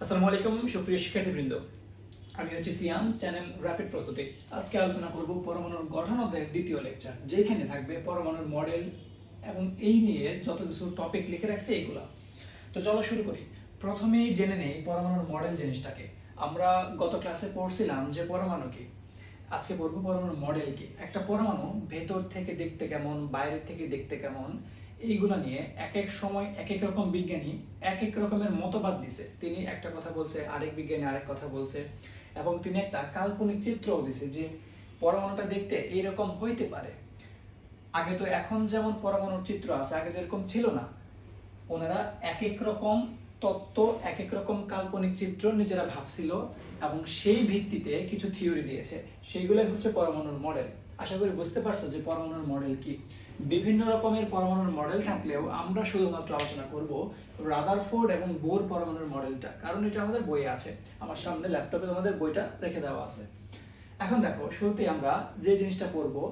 আসসালামু আলাইকুম সুপ্রিয় শিক্ষার্থীবৃন্দ, আমি হচ্ছি সিয়াম, চ্যানেল র্যাপিড প্রস্তুতি। আজকে আলোচনা করব পরমাণুর গঠন অধ্যায়ের দ্বিতীয় লেকচার, যেখানে থাকবে পরমাণুর মডেল এবং এই নিয়ে যত কিছু টপিক লিখে রাখছে এইগুলা। তো চলো শুরু করি। প্রথমেই জেনে নেই পরমাণুর মডেল জিনিসটাকে। আমরা গত ক্লাসে পড়ছিলাম যে পরমাণু কি, আজকে পড়বো পরমাণুর মডেল কি। একটা পরমাণু ভেতর থেকে দেখতে কেমন, বাইরের থেকে দেখতে কেমন, এইগুলা নিয়ে এক এক সময় এক এক রকম বিজ্ঞানী এক এক রকমের মতবাদ দিছে। তিনি একটা কথা বলছে, আরেক বিজ্ঞানী আরেক কথা বলছে, এবং তিনি একটা কাল্পনিক চিত্রও দিছে যে পরমাণুটা দেখতে এইরকম হইতে পারে। আগে তো এখন যেমন পরমাণুর চিত্র আছে, আগে তো এরকম ছিল না। ওনারা এক এক রকম তত্ত্ব, এক এক রকম কাল্পনিক চিত্র নিজেরা ভাবছিল এবং সেই ভিত্তিতে কিছু থিওরি দিয়েছে। সেইগুলোই হচ্ছে পরমাণুর মডেল। আশা করি বুঝতে পারছো যে পরমাণুর মডেল কি। বিভিন্ন রকমের পরমাণুর মডেল থাকলেও আমরা শুধুমাত্র আলোচনা করব রাদারফোর্ড এবং বোর পরমাণুর মডেলটা, কারণ এটা আমাদের বইয়ে আছে। আমার সামনে ল্যাপটপে আমাদের বইটা রেখে দেওয়া আছে। এখন দেখো, শুরুতেই আমরা যে জিনিসটা পড়বো,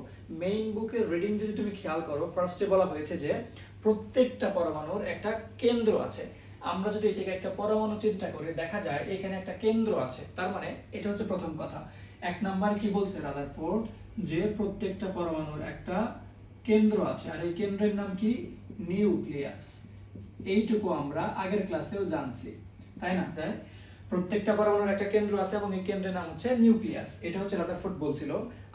মেইন বুকের রিডিং যদি তুমি খেয়াল করো, ফার্স্টে বলা হয়েছে যে প্রত্যেকটা পরমাণুর একটা কেন্দ্র আছে। আমরা যদি এটাকে একটা পরমাণু চিন্তা করি, দেখা যায় এখানে একটা কেন্দ্র আছে। তার মানে এটা হচ্ছে প্রথম কথা। এক নাম্বার কি বলছে রাদারফোর্ড, যে প্রত্যেকটা পরমাণুর একটা কেন্দ্র আছে, আর এই কেন্দ্রের নাম কি? নিউক্লিয়াস। এইটুকু আমরা আগের ক্লাসেও জানছি, তাই না? যাই, প্রত্যেকটা পরমাণুর একটা কেন্দ্র আছে এবং এই কেন্দ্রের নাম হচ্ছে নিউক্লিয়াস। এটা হচ্ছে রাদারফোর্ড বলছিল।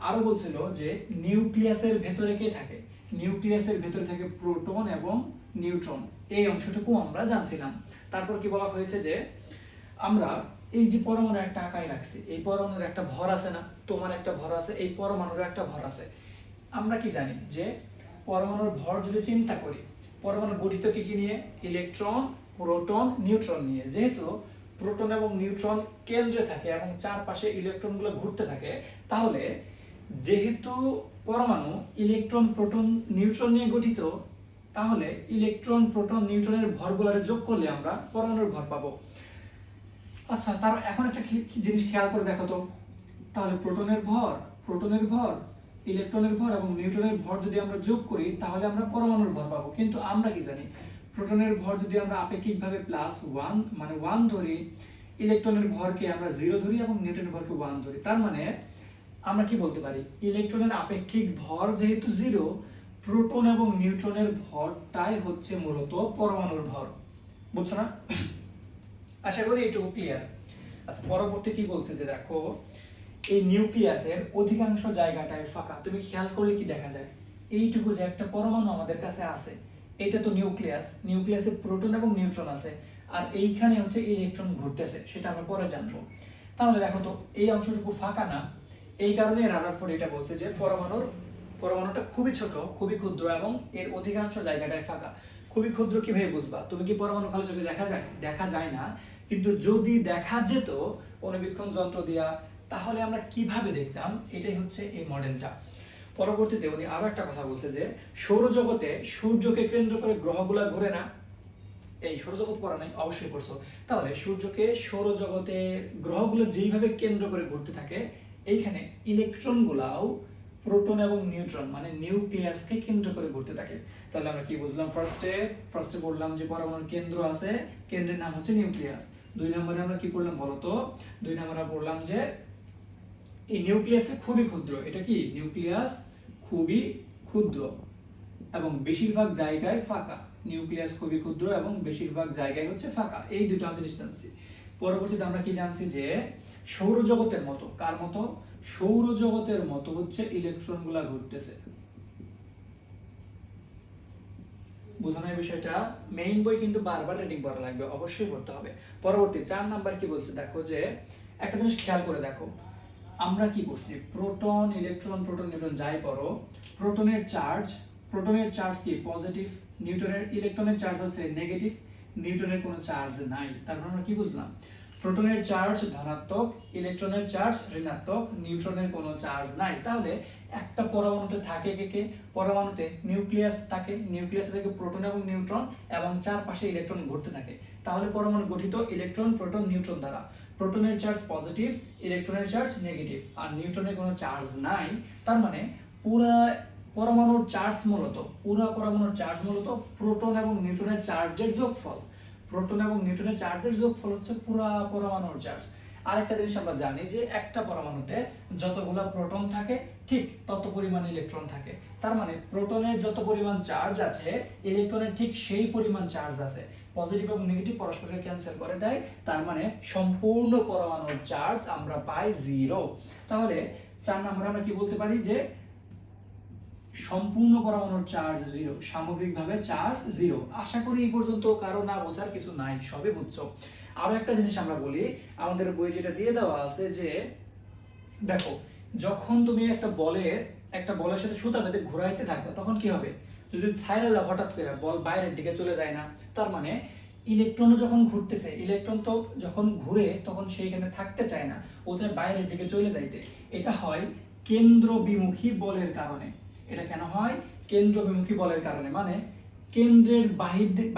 আরো বলছিল যে নিউক্লিয়াসের ভেতরে কে থাকে? নিউক্লিয়াসের ভেতরে থাকে প্রোটন এবং নিউট্রন। এই অংশটুকু আমরা জানছিলাম। তারপর কি বলা হয়েছে যে আমরা এই যে পরমাণু একটা আকায় রাখছি, এই পরমাণুর একটা ভর আছে না? তোমার একটা ভর আছে, এই পরমাণুর একটা ভর আছে। আমরা কি জানি যে পরমাণুর ভর যদি চিন্তা করি, পরমাণু গঠিত কি কি নিয়ে? ইলেকট্রন, প্রোটন, নিউট্রন নিয়ে। যেহেতু প্রোটন এবং নিউট্রন কেন্দ্রে থাকে এবং চারপাশে ইলেকট্রনগুলো ঘুরতে থাকে, তাহলে যেহেতু পরমাণু ইলেকট্রন, প্রোটন, নিউট্রন নিয়ে গঠিত, তাহলে ইলেকট্রন, প্রোটন, নিউট্রনের ভরগুলোরে যোগ করলে আমরা পরমাণুর ভর পাবো। আচ্ছা, তার এখন একটা জিনিস খেয়াল করে দেখো তো, তাহলে প্রোটনের ভর, ইলেকট্রনের ভর এবং নিউট্রনের ভর যদি আমরা যোগ করি, তাহলে আমরা পরমাণুর ভর পাবো। কিন্তু আমরা কি জানি, প্রোটনের ভর যদি আমরা আপেক্ষিকভাবে +1 মানে 1 ধরি, ইলেকট্রনের ভরকে আমরা 0 ধরি এবং নিউট্রনের ভরকে 1 ধরি, তার মানে আমরা কি বলতে পারি, ইলেকট্রনের আপেক্ষিক ভর যেহেতু 0, প্রোটন এবং নিউট্রনের ভরটাই হচ্ছে মূলত পরমাণুর ভর। বুঝছো না? আশা করি এটুকু ক্লিয়ার। আচ্ছা, পরবর্তী কি বলছে যে দেখো, এই নিউক্লিয়াসের অধিকাংশ জায়গাটায় ফাঁকা। তুমি খেয়াল করলে কি দেখা যায়, এইটুকু যে একটা পরমাণু আমাদের কাছে আছে, এটা তো নিউক্লিয়াস। নিউক্লিয়াসে প্রোটন এবং নিউট্রন আছে, আর এইখানে হচ্ছে ইলেকট্রন ঘুরতেছে, সেটা আমরা পরে জানবো। তাহলে দেখো তো, এই অংশটুকু ফাঁকা না। এই কারণে রাদারফোর্ড এটা বলছে যে পরমাণুটা খুবই ছোট, খুবই ক্ষুদ্র এবং এর অধিকাংশ জায়গাটায় ফাঁকা। খুবই ক্ষুদ্র কিভাবে বুঝবা? তুমি কি পরমাণু ভালো চোখে দেখা যায়? দেখা যায় না। কিন্তু যদি দেখা যেত অণুবীক্ষণ যন্ত্র দিয়া, তাহলে আমরা কিভাবে দেখতাম? এটাই হচ্ছে এই মডেলটা। পরবর্তীতে উনি আরো একটা কথা বলছে যে সৌরজগতে সূর্যকে কেন্দ্র করে গ্রহগুলা ঘুরে না। এই সৌরজগৎ পড়া নাই? অবশ্যই পড়ছো। তাহলে সূর্যকে সৌরজগতে গ্রহগুলো যেইভাবে কেন্দ্র করে ঘুরতে থাকে, এইখানে ইলেকট্রন গুলাও প্রোটন এবং নিউট্রন মানে নিউক্লিয়াসকে কেন্দ্র করে ঘুরতে থাকে। তাহলে আমরা কি বুঝলাম? ফার্স্টে বললাম যে পরমাণুর কেন্দ্র আছে, কেন্দ্রের নাম হচ্ছে নিউক্লিয়াস। 2 নম্বরে আমরা কি পড়লাম বলো তো? 2 নম্বরে পড়লাম যে এই নিউক্লিয়াস খুবই ক্ষুদ্র। এটা কি? নিউক্লিয়াস খুবই ক্ষুদ্র এবং বেশিরভাগ জায়গায় ফাঁকা। নিউক্লিয়াস খুবই ক্ষুদ্র এবং বেশিরভাগ জায়গায় হচ্ছে ফাঁকা। এই দুটো জিনিস জানছি। পরবর্তীতে আমরা কি জানছি যে সৌরজগতের মতো, কার মতো? সৌরজগতের মতো হচ্ছে ইলেকট্রনগুলা ঘুরতেছে। বোঝানো এই বিষয়টা? মেইন বই কিন্তু বারবার রিডিং পড়া লাগবে, অবশ্যই পড়তে হবে। পরবর্তী 4 নাম্বার কি বলছে দেখো, যে একটা জিনিস খেয়াল করে দেখো, আমরা কি করছি, প্রোটন, ইলেকট্রন, প্রোটন, নিউট্রন যাই পড়ো, প্রোটনের চার্জ কি? পজিটিভ। ইলেকট্রনের চার্জ হচ্ছে নেগেটিভ। নিউট্রনের কোনো চার্জ নাই। তার মানে আমরা কি বুঝলাম? প্রোটনের চার্জ ধনাত্মক, ইলেকট্রনের চার্জ ঋণাত্মক, নিউট্রনের কোনো চার্জ নাই। তাহলে একটা পরমাণুতে থাকে কে? পরমাণুতে নিউক্লিয়াস থাকে, নিউক্লিয়াসে থাকে প্রোটন এবং নিউট্রন এবং চারপাশে ইলেকট্রন ঘুরতে থাকে। তাহলে পরমাণু গঠিত ইলেকট্রন, প্রোটন, নিউট্রন দ্বারা। প্রোটনের চার্জ পজিটিভ, ইলেকট্রনের চার্জ নেগেটিভ, আর নিউট্রনের কোনো চার্জ নাই। তার মানে পুরা পরমাণুর চার্জ মূলত প্রোটন এবং নিউট্রনের চার্জের যোগফল। প্রোটন এবং নিউট্রনের চার্জের যোগফল হচ্ছে পুরা পরমাণুর চার্জ। আরেকটা জিনিস আমরা জানি যে একটা পরমাণুতে যতগুলো প্রোটন থাকে ঠিক তত পরিমাণ ইলেকট্রন থাকে। তার মানে প্রোটনের যত পরিমাণ চার্জ আছে ইলেকট্রনের ঠিক সেই পরিমাণ চার্জ আছে। পজিটিভ এবং নেগেটিভ পরস্পরকে ক্যান্সেল করে দেয়, তার মানে সম্পূর্ণ পরমাণুর চার্জ আমরা পাই 0। তাহলে 4 নম্বরে আমরা কি বলতে পারি যে সম্পূর্ণ পরমাণুর চার্জ 0, সামগ্রিকভাবে চার্জ 0। আশা করি এই পর্যন্ত কারো না বোঝার কিছু নাই, সবই বুঝছো। আরো একটা জিনিস আমরা বলি, আমাদের বই যেটা দিয়ে দেওয়া আছে যে দেখো যখন তুমি একটা বলের সাথে সুতা বেঁধে ঘোরাইতে থাকবে তখন কি হবে, যদি ছাইরা দাও হঠাৎ করে বল বাইরের দিকে চলে যায় না, তার মানে ইলেকট্রন যখন ঘুরতেছে, ইলেকট্রন তো যখন ঘুরে তখন সেইখানে থাকতে চায় না, ও চায় বাইরের দিকে চলে যাইতে। এটা হয় কেন্দ্র বিমুখী বলের কারণে। এটা কেন হয়? কেন্দ্র বিমুখী বলের কারণে, মানে কেন্দ্রের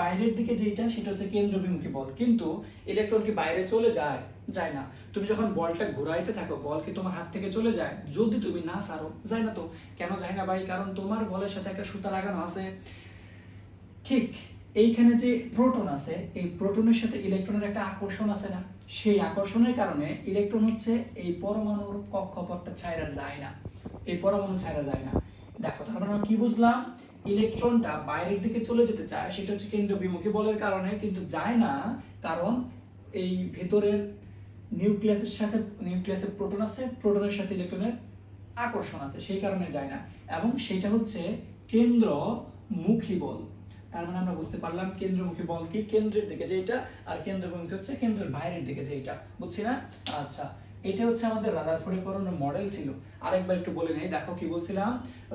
বাইরের দিকে যেটা সেটা হচ্ছে কেন্দ্র বিমুখী বল। কিন্তু ইলেকট্রন কি বাইরে চলে যায়? যায় না। তুমি যখন বলটা ঘুরাইতে থাকো বল কি তোমার হাত থেকে চলে যায়? যদি তুমি না ছাড়ো, যায় না তো। কেন যায় না ভাই? কারণ তোমার বলের সাথে একটা সুতা লাগানো আছে। ঠিক এইখানে যে প্রোটন আছে, এই প্রোটনের সাথে ইলেকট্রনের একটা আকর্ষণ আছে না, সেই আকর্ষণের কারণে ইলেকট্রন হচ্ছে এই পরমাণুর কক্ষপথটা ছাইরা যায় না, এই পরমাণু ছাইরা যায় না। দেখো তার মানে কি বুঝলাম, ইলেকট্রনটা বাইরের দিকে চলে যেতে চায় সেটা হচ্ছে কেন্দ্র বিমুখী বলের কারণে, কিন্তু যায় না কারণ এই ভেতরের নিউক্লিয়াসের প্রোটন আছে, প্রোটনের সাথে ইলেকট্রনের আকর্ষণ আছে, সেই কারণে যায় না। এবং সেটা হচ্ছে কেন্দ্রমুখী বল। তার মানে আমরা বুঝতে পারলাম কেন্দ্রমুখী বল কি, কেন্দ্রের দিকে যেটা, আর কেন্দ্রবিমুখী হচ্ছে কেন্দ্রের বাইরের দিকে যেটা। বুঝছি না? আচ্ছা, এটা হচ্ছে আমাদের রাদারফোর্ডের পরমাণু মডেল ছিল। আরেকবার একটু বলে নেই, দেখো কি বলছিলাম।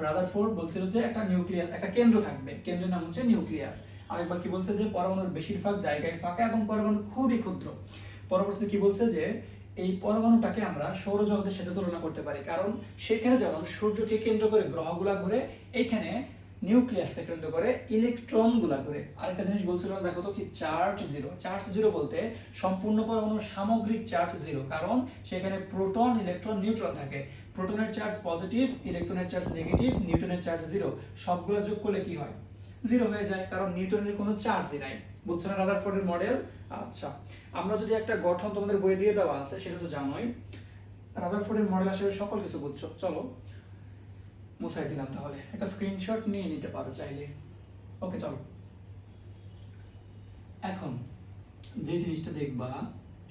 রাদারফোর্ড বলছিল যে একটা নিউক্লিয়াস, একটা কেন্দ্র থাকবে, কেন্দ্রের নাম হচ্ছে নিউক্লিয়াস। আরেকবার কি বলছে যে পরমাণুর বেশিরভাগ জায়গায় ফাঁকা এবং পরমাণু খুবই ক্ষুদ্র। পরবর্তীতে কি বলছে যে এই পরমাণুটাকে আমরা সৌরজগতের সাথে তুলনা করতে পারি, কারণ সেখানে যেমন সূর্যকে কেন্দ্র করে গ্রহগুলা ঘুরে, এইখানে নিউক্লিয়াসকে কেন্দ্র করে ইলেকট্রনগুলা ঘুরে। আরেকটা জিনিস বলছিলাম, দেখো তো কি, চার্জ 0। চার্জ 0 বলতে সম্পূর্ণ পরমাণুর সামগ্রিক চার্জ 0, কারণ সেখানে প্রোটন, ইলেকট্রন, নিউট্রন থাকে। প্রোটনের চার্জ পজিটিভ, ইলেকট্রনের চার্জ নেগেটিভ, নিউট্রনের চার্জ 0। সবগুলো যোগ করলে কি হয়? 0 হয়ে যায়, কারণ নিউটনের কোনো চার্জই নাই। বুঝছো না রাদারফোর্ডের মডেল? আচ্ছা, আমরা যদি একটা গঠন তোমাদের বই দিয়ে দেওয়া আছে সেটা তো জানোই। রাদারফোর্ডের মডেল আসলে সকল কিছু বুঝছো। চলো মুছাই দিলাম, তাহলে একটা স্ক্রিনশট নিয়ে নিতে পারো চাইলে। ওকে চলো, এখন যে জিনিসটা দেখবা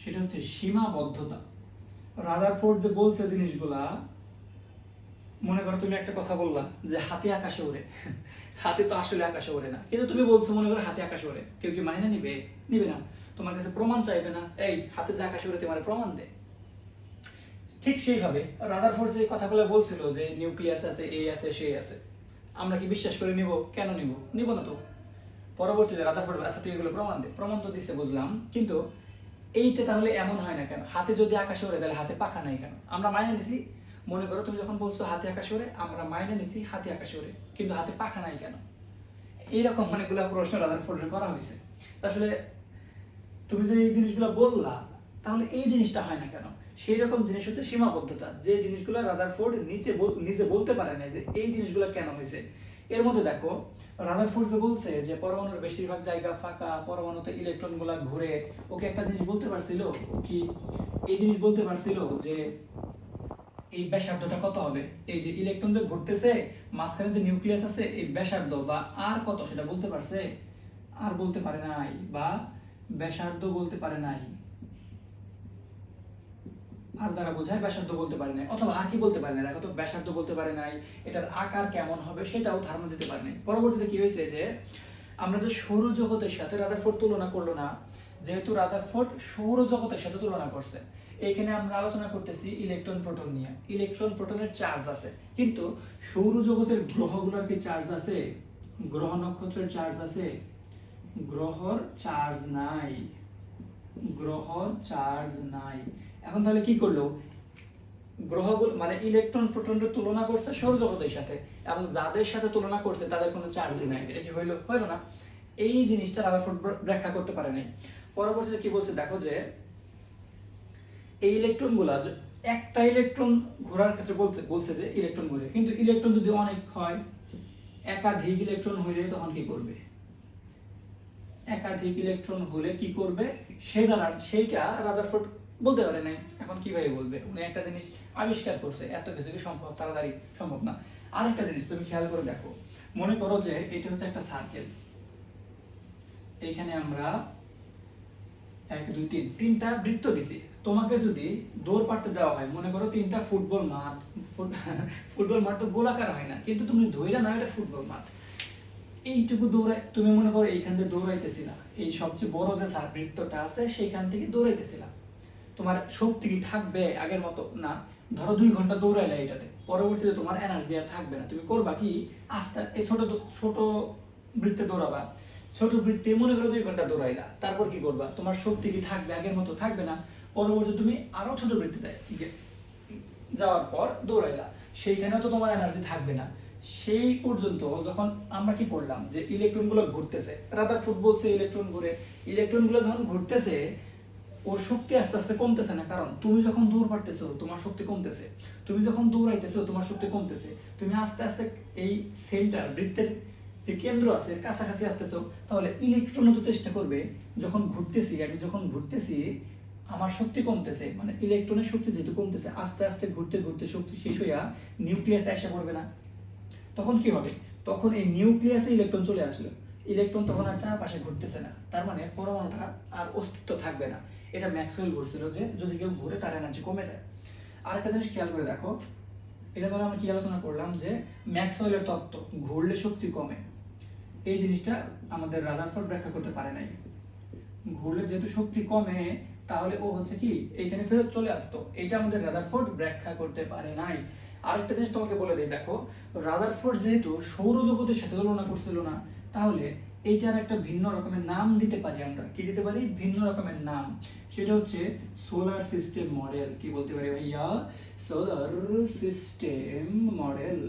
সেটা হচ্ছে সীমাবদ্ধতা। রাদারফোর্ড যে বলছে জিনিসগুলা, মনে করো তুমি একটা কথা বললা যে হাতি আকাশে ওড়ে। হাতি তো আসলে আকাশে ওড়ে না, কিন্তু তুমি বলছো মনে করো হাতি আকাশে ওড়ে। কেউ কি মাইনে নিবে? নিবে না। তোমার কাছে প্রমাণ চাইবে না, এই হাতে যে আকাশে ওড়ে তোমার প্রমাণ দে। ঠিক সেইভাবে রাদারফোর্ড যে কথাগুলো বলছিল যে নিউক্লিয়াস আছে, এই আছে, সেই আছে, আমরা কি বিশ্বাস করে নিব? কেন নিব? নিব না তো। পরবর্তীতে রাদারফোর্ড আচ্ছা তুই এগুলো প্রমাণ দে, প্রমাণ তো দিছে বুঝলাম, কিন্তু এইটা তাহলে এমন হয় না কেন? হাতে যদি আকাশে ওড়ে তাহলে হাতে পাখা নাই কেন? আমরা মাইনে নিছি, মনে করো তুমি যখন বলছো হাতে আকাশে ওড়ে, আমরা মাইনে নিছি হাতে আকাশে ওড়ে, কিন্তু হাতে পাখা নাই কেন? এইরকম অনেকগুলো প্রশ্ন রাদারফোর্ডের করা হয়েছে। আসলে তুমি যে এই জিনিসগুলো বললা, তাহলে এই জিনিসটা হয় না কেন? সেই রকম জিনিস হচ্ছে সীমাবদ্ধতা, যে জিনিসগুলো রাদারফোর্ড নিজে বলতে পারে না যে এই জিনিসগুলো কেন হয়েছে। এর মধ্যে দেখো, রাদারফোর্ড যে বলছে যে পরমাণুর বেশিরভাগ জায়গা ফাঁকা, পরমাণুতে ইলেকট্রনগুলো ঘুরে, ওকে একটা জিনিস বলতে পারছিল কি? এই জিনিস বলতে পারছিল যে এই ব্যাসার্ধটা কত হবে? এই যে ইলেকট্রন যে ঘুরতেছে, মাঝখানে যে নিউক্লিয়াস আছে, এই ব্যাসার্ধ বা আর কত সেটা বলতে পারছে? আর বলতে পারে নাই, বা ব্যাসার্ধ বলতে পারে নাই। আর দ্বারা বোঝায় ব্যাসার্ধ বলতে পারে নাই, অথবা আর কি বলতে পারে নাই? দেখো তো, ব্যাসার্ধ বলতে পারে নাই, এটার আকার কেমন হবে সেটাও ধারণা দিতে পারে নাই। পরবর্তীতে কি হয়েছে যে আমরা যে সৌরজগতের সাথে রাদারফোর্ড তুলনা করলো না, যেহেতু রাদারফোর্ড সৌরজগতের সাথে তুলনা করছে, এইখানে আমরা আলোচনা করতেছি ইলেকট্রন প্রোটন নিয়ে। ইলেকট্রন প্রোটনের চার্জ আছে, কিন্তু সৌরজগতের গ্রহগুলোর কি চার্জ আছে? গ্রহ নক্ষত্রের চার্জ আছে? গ্রহর চার্জ নাই, গ্রহর চার্জ নাই। এখন তাহলে কি করলো? গ্রহগুলো মানে ইলেকট্রন প্রোটনের তুলনা করছে সৌরজগতের সাথে, এবং যাদের সাথে তুলনা করছে তাদের কোনো চার্জই নাই। এটা কি হইলো? হইলো না। এই জিনিসটা রাদারফোর্ড ব্যাখ্যা করতে পারে নাই। পরবর্তীতে কি বলছে দেখো, যে এই ইলেকট্রনগুলা, একটা ইলেকট্রন ঘোরার ক্ষেত্রে বলছে যে ইলেকট্রন ঘুরে, কিন্তু ইলেকট্রন যদি অনেক হয়, একাধিক ইলেকট্রন হইলে তখন কি করবে? একাধিক ইলেকট্রন হলে কি করবে সেইটা রাদারফোর্ড বলতে পারে নাই। এখন কিভাবে বলবে? উনি একটা জিনিস আবিষ্কার করছে, এত কিছু কি সম্ভব? তাড়াতাড়ি সম্ভব না। আরেকটা জিনিস তুমি খেয়াল করে দেখো, মনে করো যে এটা হচ্ছে একটা সার্কেল, এইখানে আমরা 1 2 3 তিনটা বৃত্ত দিছি। তোমাকে যদি দৌড় পাড়তে দেওয়া হয়, মনে করো তিনটা ফুটবল মাঠ, ফুটবল মাঠ তো গোলাকার হয় না, কিন্তু তুমি ধইরা না এটা ফুটবল মাঠ, এইটুকু দৌড়াই, তুমি মনে করো এইখান থেকে দৌড়াইতেছিলা, এই সবচেয়ে বড় যে বৃত্তটা আছে সেইখান থেকে দৌড়াইতেছিলা, তোমার শক্তি কি থাকবে আগের মতো? না। ধরো 2 ঘন্টা দৌড়াইলা এটাতে, পরবর্তীতে তোমার এনার্জি আর থাকবে না। তুমি করবা কি? আস্তে এই ছোট ছোট বৃত্তে দৌড়াবা। ছোট বৃত্তে মনে করো 2 ঘন্টা দৌড়াইলা, তারপর কি করবা? তোমার শক্তি কি থাকবে আগের মতো? থাকবে না। পরবর্তীতে তুমি আরো ছোট বৃত্তে যাওয়ার পর দৌড়াইলা, সেইখানেও তো তোমার এনার্জি থাকবে না। সেই পর্যন্ত যখন আমরা কি করলাম, যে ইলেকট্রনগুলো ঘুরতেছে, রাদারফোর্ড বলছে ইলেকট্রন ঘুরে, ইলেকট্রনগুলো যখন ঘুরতেছে ওর শক্তি আস্তে আস্তে কমতেছে না, কারণ তুমি যখন দৌড় পারতেছো তোমার শক্তি কমতেছে, তুমি যখন দৌড়াইতেছো তোমার শক্তি কমতেছে, তুমি আস্তে আস্তে এই সেন্টার বৃত্তের যে কেন্দ্র আছে এর কাছাকাছি আসতেছো, তাহলে ইলেকট্রনও তো চেষ্টা করবে, যখন ঘুরতেছি আমি যখন ঘুরতেছি আমার শক্তি কমতেছে, মানে ইলেকট্রনের শক্তি যেহেতু কমতেছে, আস্তে আস্তে ঘুরতে ঘুরতে শক্তি শেষ হইয়া নিউক্লিয়াসে আসা পড়বে না? তখন কি হবে? তখন এই নিউক্লিয়াসে ইলেকট্রন চলে আসলো, ইলেকট্রন তখন আর চারপাশে ঘুরতেছে না, তার মানে পরমাণুটা আর অস্তিত্ব থাকবে না। এটা ম্যাক্সওয়েল বলছিল যে যদি কেউ ঘুরে তার এনার্জি কমে যায়। আরেকটা জিনিস খেয়াল করে দেখো, এটা ধরো আমরা কি আলোচনা করলাম যে ম্যাক্সওয়েলের তত্ত্ব, ঘুরলে শক্তি কমে। এই জিনিসটা আমাদের রাদারফোর্ড ব্যাখ্যা করতে পারে নাই। ঘুরলে যেহেতু শক্তি কমে, তাহলে ও হচ্ছে কি এইখানে ফেরত চলে আসতো, এটা আমাদের রাদারফোর্ড ব্যাখ্যা করতে পারে নাই। আরেকটা জিনিস তোমাকে বলে দিই, দেখো রাদারফোর্ড যেহেতু সৌরজগতের সাথে তুলনা করছিল না, তাহলে এইটার একটা ভিন্ন রকমের নাম দিতে পারি আমরা। কি দিতে পারি? ভিন্ন রকমের নাম। সেটা হচ্ছে সোলার সিস্টেম মডেল। কি বলতে পারি ভাইয়া? Solar system model.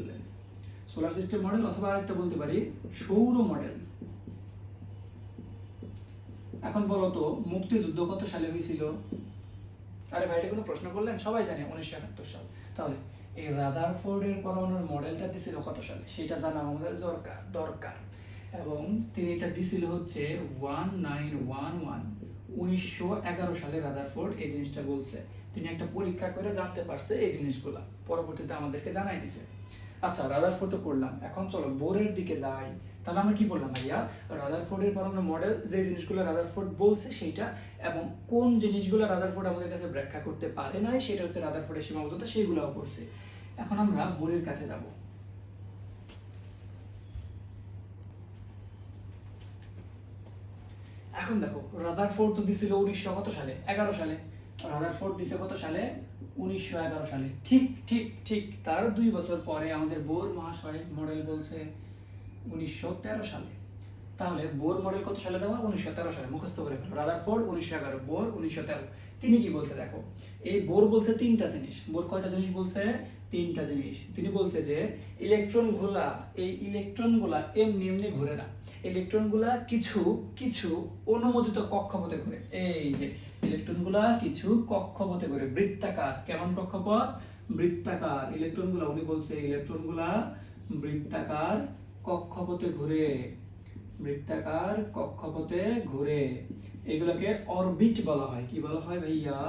Solar system model, অথবা আরেকটা বলতে পারি সৌর মডেল। এখন বলো তো মুক্তিযুদ্ধ কত সালে হয়েছিল? আরে ভাই, এটা কোনো প্রশ্ন করলেন? সবাই জানে 1971 সাল। তাহলে এই রাদারফোর্ডের পরমাণুর মডেলটা দিছিল কত সালে সেটা জানা আমাদের দরকার। এবং তিনি এটা দিছিল হচ্ছে 1911 সালে রাদারফোর্ড এই জিনিসটা বলছে। তিনি একটা পরীক্ষা করে জানতে পারছে এই জিনিসগুলা, পরবর্তীতে আমাদেরকে জানাই দিছে। আচ্ছা, রাদারফোর্ড তো করলাম, এখন চলো বোরের দিকে যাই। তাহলে আমরা কি বললাম ভাইয়া? রাদারফোর্ডের পরমাণু মডেল, যে জিনিসগুলো রাদারফোর্ড বলছে সেইটা, এবং কোন জিনিসগুলো রাদারফোর্ড আমাদের কাছে ব্যাখ্যা করতে পারে নাই সেটা হচ্ছে রাদারফোর্ডের সীমাবদ্ধতা, সেইগুলোও করছে। এখন আমরা বোরের কাছে যাব। এখন দেখো রাদারফোর্ড তো দিছিল 1900 কত সালে? 11 সালে। রাদারফোর্ড দিছে কত সালে? 1911 সালে। ঠিক ঠিক ঠিক তার 2 বছর পরে আমাদের বোর মহাশয় মডেল বলছে 1913 সালে। তাহলে বোর মডেল কত সালে দেওয়া? 1913 সালে। মুখস্থ করে ফেলো। Rutherford 1911, bore 1913। তিনি কি বলছে দেখো, এই বোর বলছে 3টা জিনিস। বোর কয়টা জিনিস বলছে? 3টা জিনিস। তিনি বলছে যে ইলেকট্রনগুলা, এই ইলেকট্রনগুলা এমনি এমনি ঘুরে না, ইলেকট্রনগুলা কিছু কিছু অনুমোদিত কক্ষপথে ঘুরে। এই যে ইলেকট্রনগুলা কিছু কক্ষপথে ঘুরে, বৃত্তাকার। কেমন কক্ষপথ? বৃত্তাকার। ইলেকট্রনগুলা, উনি বলছে ইলেকট্রনগুলা বৃত্তাকার কক্ষপথে ঘুরে, বৃত্তাকার কক্ষপথে ঘুরে। এগুলোকে অরবিট বলা হয়। কি বলা হয় ভাইয়া?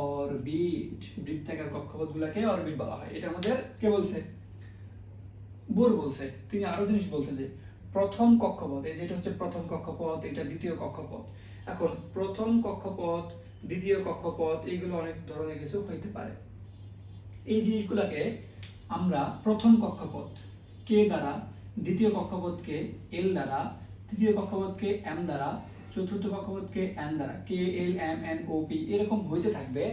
অরবিট। বৃত্তাকার কক্ষপথগুলোকে অরবিট বলা হয়। এটা আমাদের কে বলছে? বোর বলছে। তিনি আরো জিনিস বলছে যে প্রথম কক্ষপথ, এই যেটা হচ্ছে প্রথম কক্ষপথ, এটা দ্বিতীয় কক্ষপথ। এখন প্রথম কক্ষপথ, দ্বিতীয় কক্ষপথ, এইগুলো অনেক ধরনের কিছু হইতে পারে। এই জিনিসগুলোকে আমরা প্রথম কক্ষপথ কে দ্বারা, দ্বিতীয় কক্ষপথকে এল দ্বারা, তৃতীয় কক্ষপথকে এম দ্বারা, চতুর্থ কক্ষপথকে এন দ্বারা, K L M N O P, এরকম হইতে থাকবে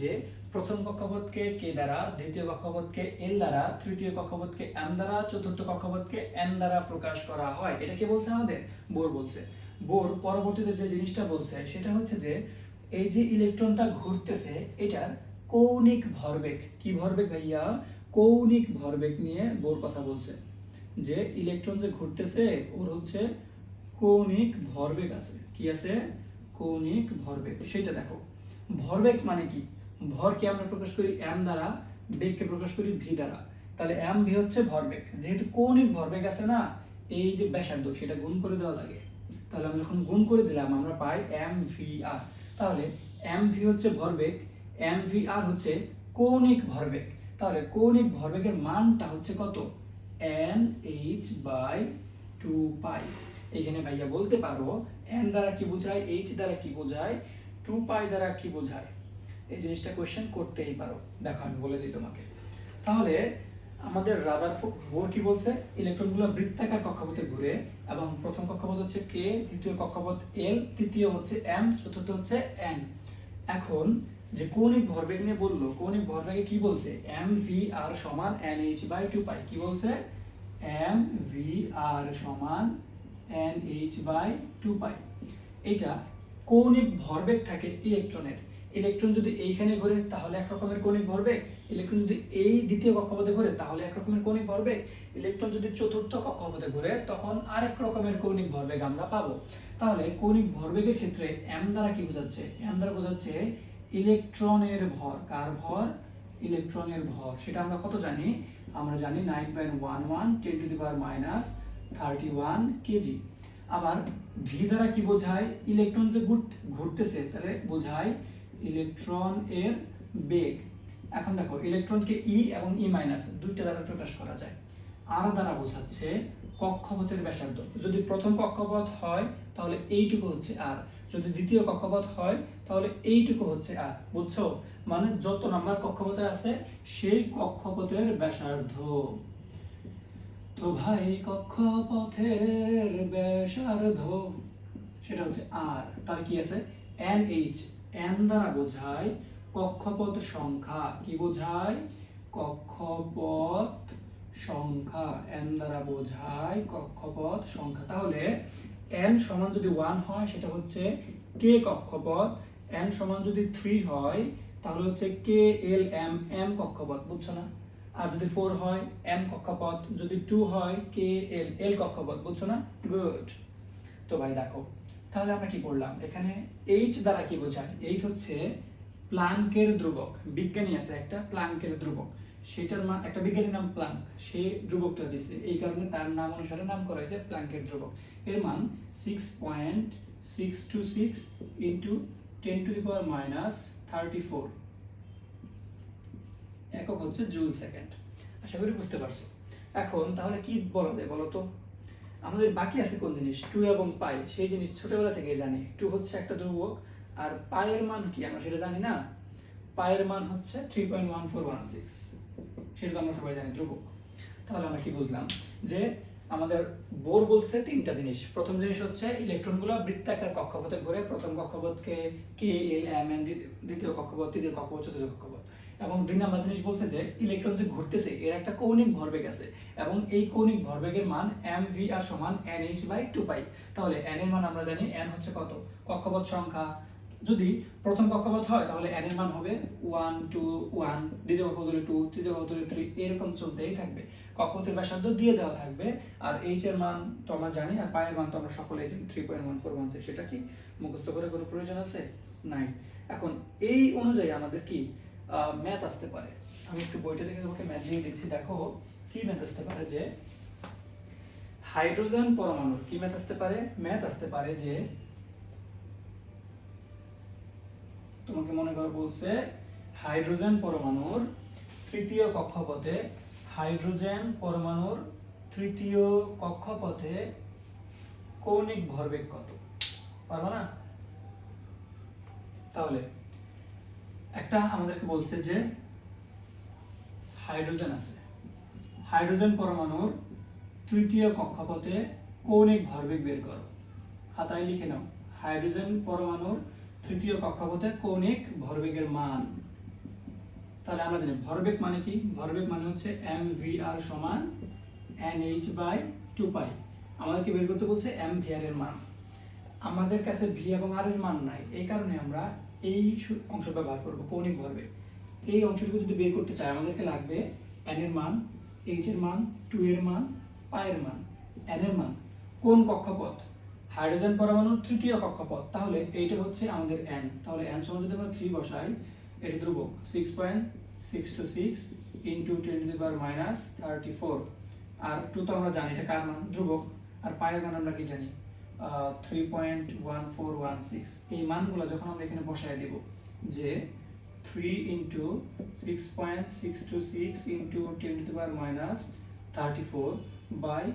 যে প্রথম কক্ষপথকে কে দ্বারা, দ্বিতীয় কক্ষপথকে এল দ্বারা, তৃতীয় কক্ষপথকে এম দ্বারা, চতুর্থ কক্ষপথকে এন দ্বারা প্রকাশ করা হয়। এটা কে বলছে? আমাদের বোর বলছে। বোর পরবর্তীতে যে জিনিসটা বলছে সেটা হচ্ছে যে এই যে ইলেকট্রনটা ঘুরতেছে এটার কৌণিক ভরবেগ। কি ভরবেগ ভাইয়া? কৌণিক ভরবেগ নিয়ে বোর কথা বলছে, যে ইলেকট্রন যে ঘুরতেছে ওর হচ্ছে কৌণিক ভরবেগ আছে। কি আছে? কৌণিক ভরবেগ। সেটা দেখো, ভরবেগ মানে কি? ভরকে আমরা প্রকাশ করি এম দ্বারা, বেগকে প্রকাশ করি ভি দ্বারা। তাহলে এম ভি হচ্ছে ভরবেগ। যেহেতু কৌণিক ভরবেগ আছে না, এই যে ব্যাসার্ধ সেটা গুণ করে দেওয়া লাগে। তাহলে আমরা যখন গুণ করে দিলাম আমরা পাই mvr। তাহলে mv হচ্ছে ভরবেগ, mvr হচ্ছে কৌণিক ভরবেগ। তাহলে কৌণিক ভরবেগের মানটা হচ্ছে কত? nh/2π। এখানে ভাইয়া বলতে পারো n দ্বারা কি বোঝায়, h দ্বারা কি বোঝায়, 2π দ্বারা কি বোঝায়, এই জিনিসটা কোশ্চেন করতেই পারো। দেখো আমি বলে দিই তোমাকে। তাহলে আমাদের রাদারফোর্ড বোর কি বলছে, ইলেকট্রনগুলো বৃত্তাকার কক্ষপথে ঘুরে এবং প্রথম কক্ষপথ হচ্ছে k, দ্বিতীয় কক্ষপথ l, তৃতীয় হচ্ছে m, চতুর্থ হচ্ছে n। এখন যে কৌণিক ভরবেগ নিয়ে বললো, কৌণিক ভরবেগে কি বলছে, mvr সমান nh/2π। কি বলছে? mvr সমান nh/2π। এটা কৌণিক ভরবেগ থাকে ইলেকট্রনের। ইলেকট্রন যদি এইখানে ঘোরে তাহলে এক রকমের কৌণিক ভরবেগ, ইলেকট্রন যদি এই দ্বিতীয় কক্ষপথে ঘোরে তাহলে এক রকমের কৌণিক ভরবেগ, ইলেকট্রন যদি চতুর্থ কক্ষপথে ঘোরে তখন আরেক রকমের কৌণিক ভরবেগ আমরা পাবো। তাহলে কৌণিক ভরবেগের ক্ষেত্রে m দ্বারা কি বোঝাচ্ছে? m দ্বারা বোঝাচ্ছে ইলেকট্রনের ভর। কার ভর? ইলেকট্রনের ভর। সেটা আমরা কত জানি? আমরা জানি 9.11 10⁻31 কেজি। আবার ভি দ্বারা কি বোঝায়? ইলেকট্রন যে ঘুরতেছে তাহলে বোঝায় ইলেকট্রন এর বেগ। এখন দেখো ইলেকট্রনকে ই এবং ই মাইনাস দুইটা দ্বারা প্রকাশ করা যায়। আর দ্বারা বোঝাচ্ছে কক্ষপথের ব্যাসার্ধ। যদি প্রথম কক্ষপথ হয় তাহলে এইটুকু হচ্ছে আর, যদি দ্বিতীয় কক্ষপথ হয় তাহলে এইটুকু হচ্ছে আর। বুঝছো? মানে যত নাম্বার কক্ষপথে আছে সেই কক্ষপথের ব্যাসার্ধ। তো ভাই কক্ষপথের ব্যাসার্ধ সেটা হচ্ছে আর। তাহলে কি আছে? nh। n দ্বারা বোঝায় কক্ষপথ সংখ্যা। কি বোঝায়? কক্ষপথ সংখ্যা। n দ্বারা বোঝায় কক্ষপথ সংখ্যা। তাহলে n সমান যদি 1 হয় সেটা হচ্ছে k কক্ষপথ, n সমান যদি 3 হয় তাহলে হচ্ছে k l m m কক্ষপথ। বুঝছো না? আর যদি 4 হয় m কক্ষপথ, যদি 2 হয় k l l কক্ষপথ। বুঝছো না? গুড। তো ভাই দেখো তাহলে আমরা কি করলাম, এখানে h দ্বারা কি বোঝায়? h হচ্ছে প্লাঙ্কের ধ্রুবক। বিজ্ঞানী আছে একটা প্লাঙ্কের ধ্রুবক, সেটার মান, একটা বিজ্ঞানীর নাম প্লাঙ্ক, সে ধ্রুবকটা দিছে, এই কারণে তার নাম অনুসারে নাম করা হয়েছে প্লাঙ্কের ধ্রুবক। এর মান 6.626 ইন্টু 10⁻34 একক হচ্ছে জুল সেকেন্ড। আশা করি বুঝতে পারছো। এখন তাহলে কি বলা যায় বলো তো? আমাদের বাকি আছে কোন জিনিস? 2 এবং পাই। সেই জিনিস ছোটবেলা থেকে জানি। 2 হচ্ছে একটা ধ্রুবক, আর পায়ের মান কি আমরা সেটা জানি না। পায়ের মান হচ্ছে 3.1416, সেটা তো আমরা সবাই জানি, ধ্রুবক। তাহলে আমরা কি বুঝলাম? যে আমাদের বোর বলছে তিনটা জিনিস। প্রথম জিনিস হচ্ছে ইলেকট্রনগুলো বৃত্তাকার কক্ষপথে ঘুরে, প্রথম কক্ষপথকে কে এল এম এন, দ্বিতীয় কক্ষপথ, তৃতীয় কক্ষপথ, চতুর্থ কক্ষপথ। এবং 2 নাম্বার জিনিস বলছে যে ইলেকট্রন যে ঘুরতেছে এর একটা কৌণিক ভরবেগ আছে এবং এই কৌণিক ভরবেগের মান mvr সমান nh/2π। তাহলে n এর মান আমরা জানি, n হচ্ছে কত? কক্ষপথ সংখ্যা। যদি প্রথম কক্ষপথ হয় তাহলে n এর মান হবে 1 2 1, দ্বিতীয় কক্ষপথ হলে 2, তৃতীয় কক্ষপথ হলে 3, এরকম চলতেই থাকবে। কক্ষপথের ব্যাসার্ধ দিয়ে দেওয়া থাকবে, আর h এর মান তো আমরা জানি, আর পায়ের মান তো আমরা সকলেই জানি 3.1416। সেটা কি মুখস্থ করে কোনো প্রয়োজন আছে? নাই। এখন এই অনুযায়ী আমাদের কি ম্যাথ আসতে পারে। আমি একটু বইটা দেখে তোমাকে ম্যাথ দিয়ে দিচ্ছি। দেখো কি ম্যাথ আসতে পারে, যে হাইড্রোজেন পরমাণুর কি ম্যাথ আসতে পারে? ম্যাথ আসতে পারে যে তোমাকে মনে কর বলছে হাইড্রোজেন পরমাণুর তৃতীয় কক্ষপথে, হাইড্রোজেন পরমাণুর তৃতীয় কক্ষপথে কৌণিক ভরবেগ কত? পারবো না? তাহলে একটা আমাদেরকে বলছে যে হাইড্রোজেন আছে, হাইড্রোজেন পরমাণুর তৃতীয় কক্ষপথে কৌণিক ভরবেগ বের করো। খাতায় লিখে নাও, হাইড্রোজেন পরমাণুর তৃতীয় কক্ষপথে কৌণিক ভরবেগের মান। তাহলে আমরা জানি ভরবেগ মানে কি? ভরবেগ মানে হচ্ছে mvr সমান nh/2π। আমাদেরকে বের করতে বলছে mvr এর মান। আমাদের কাছে v এবং r এর মান নাই, এই কারণে আমরা এই অংশ ব্যবহার করব, কৌণিক ভরবেগ। এই অংশটুকু যদি বের করতে চাই আমাদেরকে লাগবে n এর মান, h এর মান, 2 এর মান, পায়ের মান। n এর মান কোন কক্ষপথ? হাইড্রোজেন পরমাণুর তৃতীয় কক্ষপথ, তাহলে এইটা হচ্ছে আমাদের n। তাহলে n সমান যদি আমরা 3 বসাই, এটা ধ্রুবক 6.626 ইন্টু 10⁻34, আর 2 তো আমরা জানি এটা কার মান? ধ্রুবক। আর পায়ের মান আমরা কি জানি? 3.1416, এই মানগুলো যখন আমরা এখানে বসায় দেব যে 3 ইন্টু 6.626 ইন্টু 10⁻34 বাই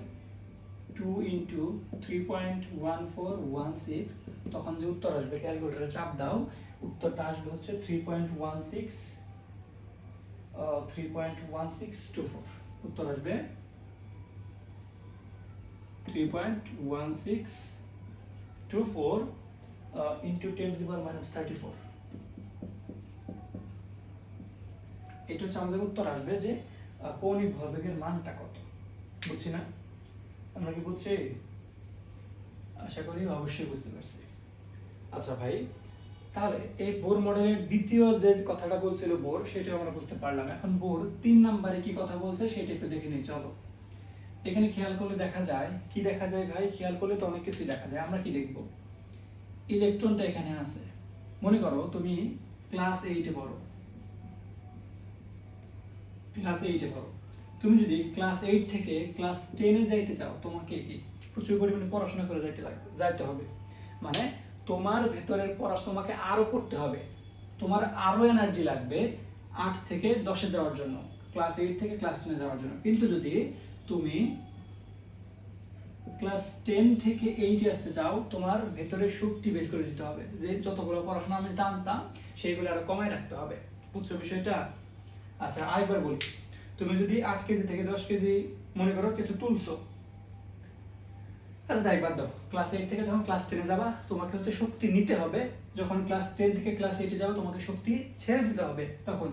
2 ইন্টু 3.1416, তখন যে উত্তর আসবে ক্যালকুলেটরে চাপ দাও, উত্তরটা আসবে হচ্ছে 3.1624, উত্তর আসবে 3.1624 ইন্টু 10⁻34। এটা হচ্ছে আমাদের উত্তর আসবে যে কৌণিক ভরবেগের মানটা কত। বুঝছি না? আমরা কি বুঝছি? আশা করি অবশ্যই বুঝতে পারছি। আচ্ছা ভাই, তাহলে এই বোর মডেলের দ্বিতীয় যে কথাটা বলছিল বোর, সেটা আমরা বুঝতে পারলাম। এখন বোর 3 নম্বরে কি কথা বলছে সেটা একটু দেখে নিই। চলো, এখানে খেয়াল করলে দেখা যায়, কি দেখা যায় ভাই? খেয়াল করলে তো অনেক কিছুই দেখা যায়। আমরা কি দেখব? ইলেকট্রনটা এখানে আছে। মনে করো তুমি ক্লাস 8-এ পড়ো, ক্লাস 8-এ পড়ো। তুমি যদি ক্লাস 8 থেকে ক্লাস 10-এ যাইতে চাও, তোমাকে কি প্রচুর পরিমাণে পড়াশোনা করে যাইতে হবে। মানে তোমার ভেতরের পড়াশোনা তোমাকে আরো করতে হবে, তোমার আরো এনার্জি লাগবে 8 থেকে 10-এ যাওয়ার জন্য, ক্লাস 8 থেকে ক্লাস 10-এ যাওয়ার জন্য। কিন্তু যদি তুমি ক্লাস 10 থেকে 8-এ আসতে চাও, তোমার ভেতরে শক্তি বের করে দিতে হবে। যে যতগুলো পড়াশোনা আমি জানতাম সেইগুলো আরো কমায় রাখতে হবে। বুঝছো বিষয়টা? আচ্ছা, আরেকবার বলি, তুমি যদি 8 কেজি থেকে 10 কেজি মনে করো কিছু তুলছো, আচ্ছা তাই বাদ দাও, ক্লাস 8 থেকে যখন ক্লাস 10-এ যাবা তোমাকে হচ্ছে শক্তি নিতে হবে। যখন ক্লাস 10 থেকে ক্লাস 8-এ যাবে তোমাকে শক্তি ছেড়ে দিতে হবে। তখন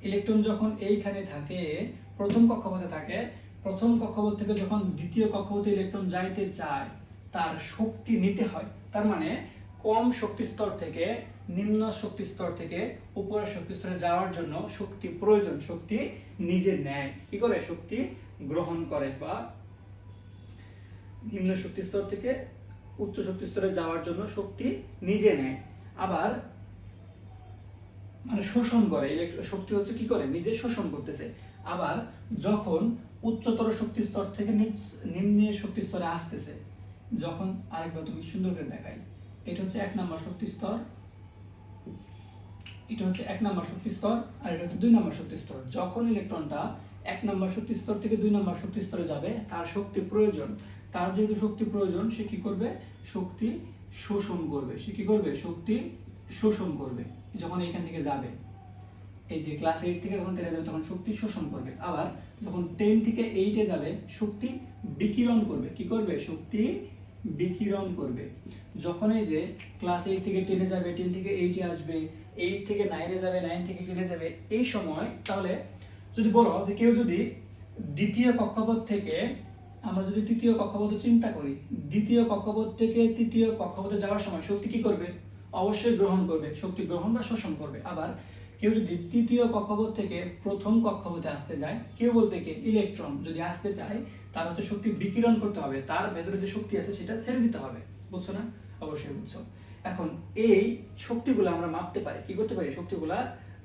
ইলেকট্রন যখন এইখানে থাকে, প্রথম কক্ষপথে থাকে, প্রথম কক্ষপথ থেকে যখন দ্বিতীয় কক্ষপথে ইলেকট্রন যাইতে চায়, তার শক্তি নিতে হয়। তার মানে কম শক্তি স্তর থেকে নিম্ন শক্তি স্তর থেকে উপরের শক্তি স্তরে যাওয়ার জন্য শক্তি প্রয়োজন। শক্তি নিজে নেয়, কি করে? শক্তি গ্রহণ করে, বা নিম্ন শক্তি স্তর থেকে উচ্চ শক্তি স্তরে যাওয়ার জন্য শক্তি নিজে নেয়। আবার মানে শোষণ করে, শক্তি হচ্ছে কি করে? নিজে শোষণ করতেছে। আবার যখন উচ্চতর শক্তি স্তর থেকে নিম্ন শক্তি স্তরে আসতেছে, যখন, আরেকবার তুমি সুন্দর করে দেখাই, এটা হচ্ছে 1 নম্বর শক্তি স্তর, এটা হচ্ছে 1 নম্বর শক্তি স্তর, আর এটা হচ্ছে 2 নম্বর শক্তি স্তর। যখন ইলেকট্রনটা 1 নম্বর শক্তি স্তর থেকে 2 নম্বর শক্তি স্তরে যাবে, তার শক্তি প্রয়োজন। তার যেহেতু শক্তি প্রয়োজন, সে কি করবে? শক্তি শোষণ করবে। সে কি করবে? শক্তি শোষণ করবে। যখন এইখান থেকে যাবে, এই যে ক্লাস 8 থেকে যখন 10-এ যাবে তখন শক্তি শোষণ করবে। আবার যখন 10 থেকে 8-এ যাবে শক্তি বিকিরণ করবে। কি করবে? শক্তি বিকিরণ করবে। যখন এই যে ক্লাস 8 থেকে 10-এ যাবে, 10 থেকে 8-এ আসবে, 8 থেকে 9-এ যাবে, 9 থেকে 10-এ যাবে, এই সময় তাহলে যদি বলো যে কেউ যদি দ্বিতীয় কক্ষপথ থেকে, আমরা যদি তৃতীয় কক্ষপথ চিন্তা করি, দ্বিতীয় কক্ষপথ থেকে তৃতীয় কক্ষপথে যাওয়ার সময় শক্তি কি করবে? অবশ্যই গ্রহণ করবে, শক্তি গ্রহণ বা শোষণ করবে। আবার কেউ যদি তৃতীয় কক্ষপথ থেকে প্রথম কক্ষপথে আসতে যায়, কেউ বলতে কি ইলেকট্রন যদি আসতে চায়, তার হচ্ছে শক্তি বিকিরণ করতে হবে, তার ভেতরে যে শক্তি আছে সেটা ছেড়ে দিতে হবে। বুঝছো না? অবশ্যই বুঝছো। এখন এই শক্তিগুলো আমরা মাপতে পারি, কি করতে পারি? শক্তিগুলা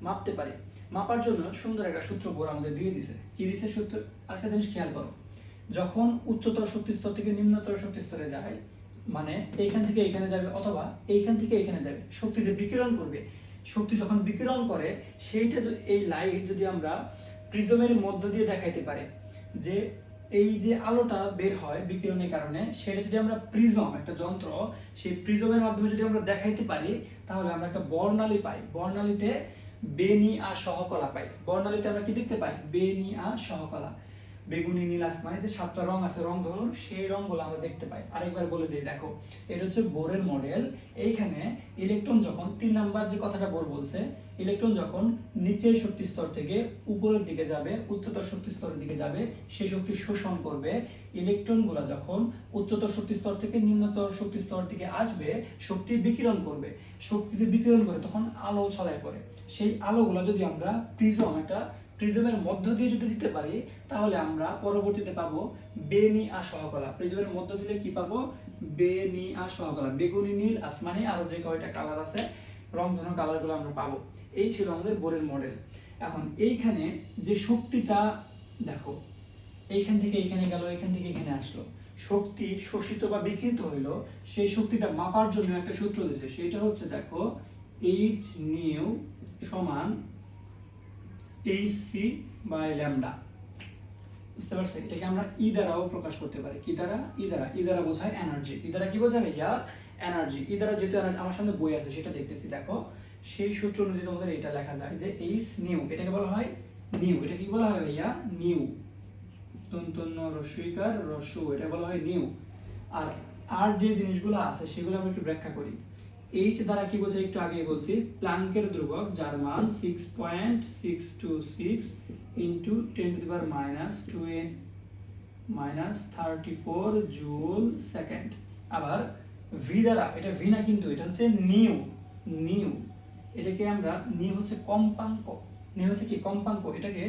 মাপতে পারি। মাপার জন্য সুন্দর একটা সূত্র বোর আমাদের দিয়ে দিছে। কি দিছে সূত্র? আরেকটা জিনিস খেয়াল করো, যখন উচ্চতর শক্তি স্তর থেকে নিম্নতর শক্তি স্তরে যায়, মানে এইখান থেকে এইখানে যাবে অথবা এইখান থেকে এইখানে যাবে, শক্তি যে বিকিরণ করবে, শক্তি যখন বিকিরণ করে সেইটা, এই লাইট যদি আমরা প্রিজমের মধ্য দিয়ে দেখাইতে পারি, যে এই যে আলোটা বের হয় বিকিরণের কারণে, সেটা যদি আমরা প্রিজম, একটা যন্ত্র, সেই প্রিজমের মাধ্যমে যদি আমরা দেখাইতে পারি, তাহলে আমরা একটা বর্ণালী পাই। বর্ণালীতে বেনি আর সহকলা পাই। বর্ণালীতে আমরা কি দেখতে পাই? বেনি আর সহকলা, বেগুনি, নীল, আসমানি, যে 7টা রং আছে রং ধনুর, সেই রংগুলো আমরা দেখতে পাই। আরেকবার বলে দিই, দেখো এটা হচ্ছে বোরের মডেল। এইখানে ইলেকট্রন যখন 3 নাম্বার যে কথাটা বোর বলছে, ইলেকট্রন যখন নিচের শক্তি স্তর থেকে উপরের দিকে যাবে, উচ্চতর শক্তি স্তরের দিকে যাবে, সেই শক্তি শোষণ করবে। ইলেকট্রনগুলো যখন উচ্চতর শক্তি স্তর থেকে নিম্নতর শক্তি স্তর থেকে আসবে, শক্তি বিকিরণ করবে। শক্তি যে বিকিরণ করে তখন আলো ছড়ায় পড়ে। সেই আলোগুলো যদি আমরা প্রিজম, একটা প্রিজমের মধ্য দিয়ে যদি দিতে পারি, তাহলে আমরা পরবর্তীতে পাবো বেনি আর সহকলা। প্রিজমের মধ্য দিলে কি পাবো? বেনি আর সহকলা, বেগুনি, নীল, আসমানি, আরো যে কয়টা কালার আছে রংধনু কালারগুলো আমরা পাবো। এই ছিল আমাদের বোরের মডেল। এখন এইখানে যে শক্তিটা দেখো, এইখান থেকে এইখানে গেল, এখান থেকে এখানে আসলো, শক্তি শোষিত বা বিকৃত হইলো সেই শক্তিটা মাপার জন্য একটা সূত্র দিয়েছে, সেটা হচ্ছে দেখো এইচ নিউ সমান এইচসি বাই ল্যামডা। বুঝতে পারছো? এটাকে আমরা ই দ্বারাও প্রকাশ করতে পারি। কি দ্বারা? ই দ্বারা বোঝায় এনার্জি। ই দ্বারা কি বোঝায় ভাইয়া? এনার্জি। ই দ্বারা যেহেতু আমার সামনে বই আছে সেটা দেখতেছি, দেখো সেই সূত্র অনুযায়ী তোমাদের এটা লেখা যায় যে এইচ নিউ, এটাকে বলা হয় নিউ। এটা কি বলা হয় ভাইয়া? নিউ। তন্তন্য রস্বইকার রস্য, এটা বলা হয় নিউ। আর যে জিনিসগুলো আছে সেগুলো আমরা একটু ব্যাখ্যা করি। এইচ দ্বারা কি বোঝায় একটু আগেই বলছি, প্ল্যাঙ্কের ধ্রুবক যার মান 6.626 ইন্টু 10⁻²⁻34 জুল সেকেন্ড। আবার ভি দ্বারা, এটা ভি না কিন্তু, এটা হচ্ছে নিউ। নিউ এটাকে আমরা, নিউ হচ্ছে কম্পাঙ্ক, নিউ হচ্ছে কি? কম্পাঙ্ক। এটাকে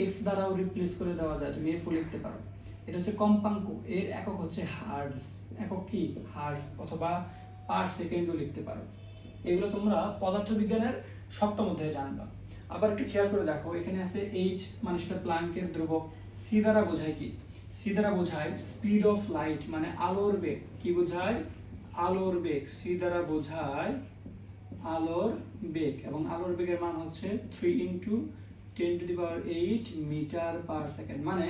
এফ দ্বারাও রিপ্লেস করে দেওয়া যায়, তুমি এফও লিখতে পারো। এটা হচ্ছে কম্পাঙ্ক, এর একক হচ্ছে হার্টজ। একক কি? হার্টজ, অথবা পার সেকেন্ডও লিখতে পারো। এগুলো তোমরা পদার্থবিজ্ঞানের সপ্তম অধ্যায়ে জানবা। আবার একটু খেয়াল করে দেখো, এখানে আছে এইচ, মানে সেটা প্ল্যাঙ্কের ধ্রুবক। সি দ্বারা বোঝায় কি? সি দ্বারা বোঝায় স্পিড অফ লাইট, মানে আলোর বেগ। কি বোঝায়? আলোর বেগ। সি দ্বারা বোঝায় আলোর বেগ, এবং আলোর বেগের মান হচ্ছে 3 × 10⁸ মিটার পার সেকেন্ড। মানে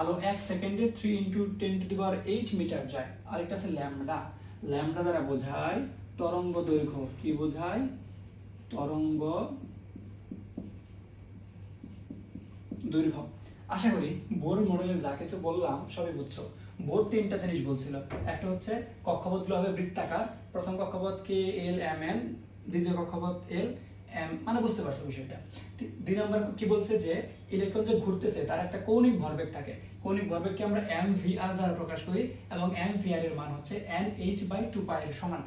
আলো 1 সেকেন্ডে 3 × 10⁸ মিটার যায়। আরেকটা আছে ল্যামডা। ল্যামডা দ্বারা বোঝায় তরঙ্গ দৈর্ঘ্য। কি বোঝায়? তরঙ্গ দৈর্ঘ্য। আশা করি বোর মডেলের যা কিছু বললাম সবই বুঝছো। বোর তিনটা জিনিস বলছিল, একটা হচ্ছে কক্ষপথগুলো হবে বৃত্তাকার। প্রথম কক্ষপথ কে এল এম এন, দ্বিতীয় কক্ষপথ এল এম, মানে বুঝতে পারছো বিষয়টা। 2 নম্বর কি বলছে যে ইলেকট্রন যে ঘুরতেছে তার একটা কৌণিক ভরবেগ থাকে। কৌণিক ভরবেগকে আমরা এম ভি আর দ্বারা প্রকাশ করি, এবং এম ভি আর এর মান হচ্ছে NH/2π এর সমান।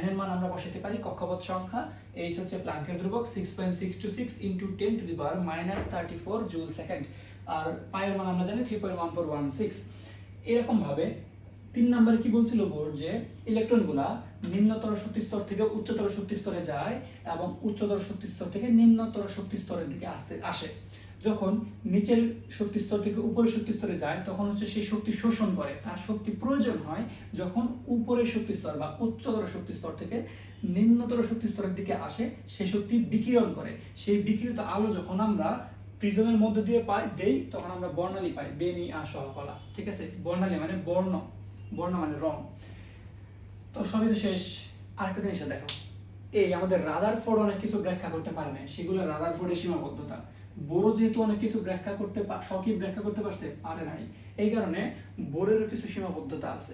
n এর মান আমরা বসাতে পারি কক্ষপথ সংখ্যা, h হচ্ছে প্ল্যাঙ্কের ধ্রুবক 6.626 ইনটু 10⁻34 জুল সেকেন্ড, আর পাই এর মান আমরা জানি 3.1416। এরকম ভাবে 3 নম্বরে কি বলছিল বোর, যে ইলেকট্রনগুলা নিম্নতর শক্তি স্তর থেকে উচ্চতর শক্তি স্তরে যায়, এবং উচ্চতর শক্তি স্তর থেকে নিম্নতর শক্তি স্তরের দিকে আসে। যখন নিচের শক্তি স্তর থেকে উপরের শক্তি স্তরে যায় তখন হচ্ছে সেই শক্তি শোষণ করে। তার শক্তি প্রয়োজন হয় যখন উপরের শক্তি স্তর বা উচ্চতর শক্তি স্তর থেকে নিম্নতর শক্তি স্তরের দিকে আসে, সেই শক্তি বিকিরণ করে। সেই বিকিরিত আলো যখন আমরা প্রিজমের মধ্যে দিয়ে দেই তখন আমরা বর্ণালী পাই। বেনি আ সহকলা, ঠিক আছে? বর্ণালী মানে বর্ণ, বর্ণ মানে রং। তো সবই তো শেষ। আরেকটা জিনিস দেখো, এই আমাদের রাদারফোর্ড অনেক কিছু ব্যাখ্যা করতে পারে না, সেগুলো রাদারফোর্ডের সীমাবদ্ধতা। বোরও যেহেতু অনেক কিছু ব্যাখ্যা করতে পারছে, পারে নাই, এই কারণে বোরেরও কিছু সীমাবদ্ধতা আছে।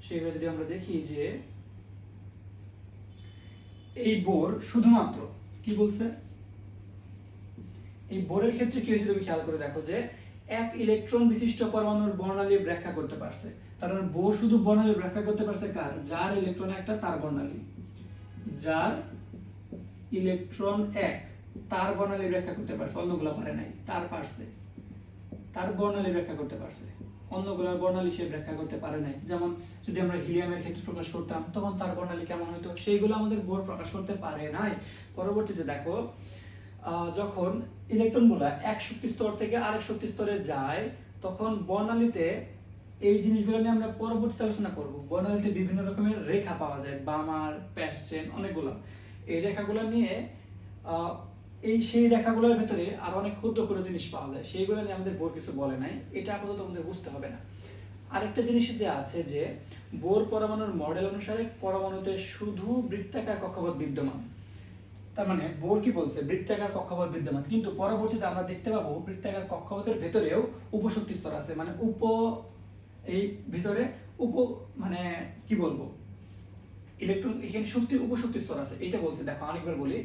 সেগুলো যদি আমরা দেখি যে এই বোর শুধুমাত্র কি বলছে, এই বোরের ক্ষেত্রে কি হয়েছে তুমি খেয়াল করে দেখো, যে এক ইলেকট্রন বিশিষ্ট পরমাণুর বর্ণালী ব্যাখ্যা করতে পারছে। তার মানে বোর শুধু বর্ণালী ব্যাখ্যা করতে পারছে কার? যার ইলেকট্রন একটা, তার বর্ণালী। যার ইলেকট্রন এক, তার বর্ণালী ব্যাখ্যা করতে পারছে, অন্যগুলো পারে নাই। তার পারছে, তার বর্ণালী ব্যাখ্যা করতে পারছে, অন্যগুলোর বর্ণালী সে ব্যাখ্যা করতে পারে নাই। যেমন যদি আমরা হিলিয়ামের ক্ষেত্রে প্রকাশ করতাম তখন তার বর্ণালী কেমন হতো, সেইগুলো আমাদের বোর প্রকাশ করতে পারে নাই। পরবর্তীতে দেখো, যখন ইলেকট্রনগুলো এক শক্তি স্তর থেকে আরেক শক্তি স্তরে যায় তখন বর্ণালীতে, এই জিনিসগুলো নিয়ে আমরা পরবর্তীতে আলোচনা করব। বর্ণালীতে বিভিন্ন রকমের রেখা পাওয়া যায়, বামার, প্যাস্টেন, অনেকগুলো। এই রেখাগুলো নিয়ে সেই রেখাগুলোর ভেতরে আরো অনেক ক্ষুদ্র ক্ষুদ্র জিনিস পাওয়া যায়, সেইগুলো নিয়ে আমাদের বোর কিছু বলে নাই। এটা আপাতত আমাদের বুঝতে হবে না। আরেকটা জিনিস যে আছে, যে বোর পরমাণুর মডেল অনুসারে পরমাণুতে শুধু বৃত্তাকার কক্ষপথ বিদ্যমান। তার মানে বোর কি বলছে? বৃত্তাকার কক্ষপথ বিদ্যমান, কিন্তু পরবর্তীতে আমরা দেখতে পাবো বৃত্তাকার কক্ষপথের ভেতরেও উপশক্তি স্তর আছে। মানে এই ভিতরে মানে কি বলবো, ইলেকট্রন, এখানে শক্তির উপশক্তি স্তর আছে। এটা বলছে, দেখো অনেকবার বলি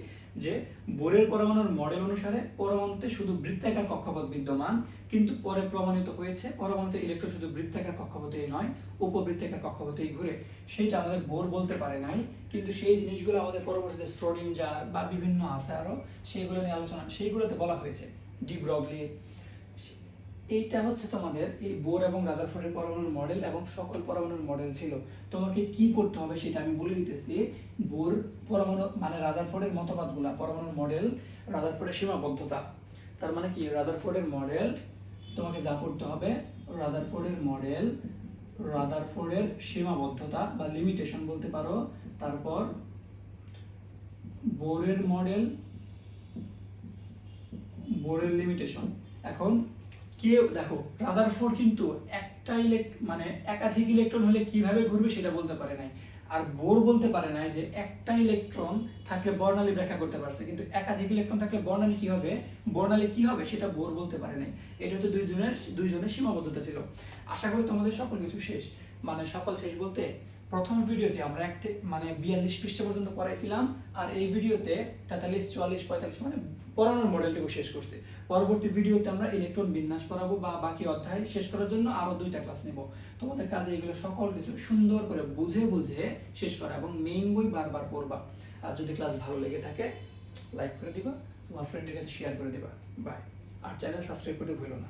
যে বোরের পরমাণুর মডেল অনুসারে পরমাণুতে শুধু বৃত্তাকার কক্ষপথ বিদ্যমান, কিন্তু পরে প্রমাণিত হয়েছে পরমাণুতে ইলেকট্রন শুধু বৃত্তাকার কক্ষপথেই নয়, উপবৃত্তাকার কক্ষপথেই ঘুরে। সেটা আমাদের বোর বলতে পারে নাই, কিন্তু সেই জিনিসগুলো আমাদের পরবর্তীতে শ্রোডিঞ্জার বা বিভিন্ন আছে আরো, সেইগুলো নিয়ে আলোচনা, সেইগুলোতে বলা হয়েছে। De Broglie. এইটা হচ্ছে তোমাদের এই বোর এবং রাদারফোর্ডের পরমাণুর মডেল এবং সকল পরমাণুর মডেল ছিল। তোমাকে কি পড়তে হবে সেটা আমি বলে দিতেছি। বোর পরমাণু মানে রাদারফোর্ডের মতবাদগুলা, পরমাণুর মডেল, রাদারফোর্ডের সীমাবদ্ধতা। তার মানে কি, রাদারফোর্ডের মডেল তোমাকে যা পড়তে হবে, রাদারফোর্ডের মডেল, রাদারফোর্ডের সীমাবদ্ধতা বা লিমিটেশন বলতে পারো, তারপর বোরের মডেল, বোরের লিমিটেশন। এখন কে দেখো রাদারফোর্ড কিন্তু একটা মানে একাধিক ইলেকট্রন হলে কিভাবে ঘুরবে সেটা বলতে পারে নাই, আর বোর বলতে পারে নাই যে একটা ইলেকট্রন থাকলে বর্ণালী ব্যাখ্যা করতে পারছে, কিন্তু একাধিক ইলেকট্রন থাকলে বর্ণালী কি হবে সেটা বোর বলতে পারে নাই। এটা হচ্ছে দুইজনের সীমাবদ্ধতা ছিল। আশা করি তোমাদের সকল কিছু শেষ, মানে সকল শেষ বলতে প্রথম ভিডিওতে আমরা 42 পৃষ্ঠা পর্যন্ত পড়াইছিলাম, আর এই ভিডিওতে 43, 44, 45 মানে পড়ানোর মডেলটুকু শেষ করছি। পরবর্তী ভিডিওতে আমরা ইলেকট্রন বিন্যাস পড়াবো বা বাকি অধ্যায় শেষ করার জন্য আরো 2টা ক্লাস নেব। তোমাদের কাজে এগুলো সকল কিছু সুন্দর করে বুঝে বুঝে শেষ করা এবং মেইন বই বারবার পড়বা। আর যদি ক্লাস ভালো লেগে থাকে লাইক করে দিবা, তোমার ফ্রেন্ডের কাছে শেয়ার করে দিবা। বাই। আর চ্যানেল সাবস্ক্রাইব করতে ভুলো না।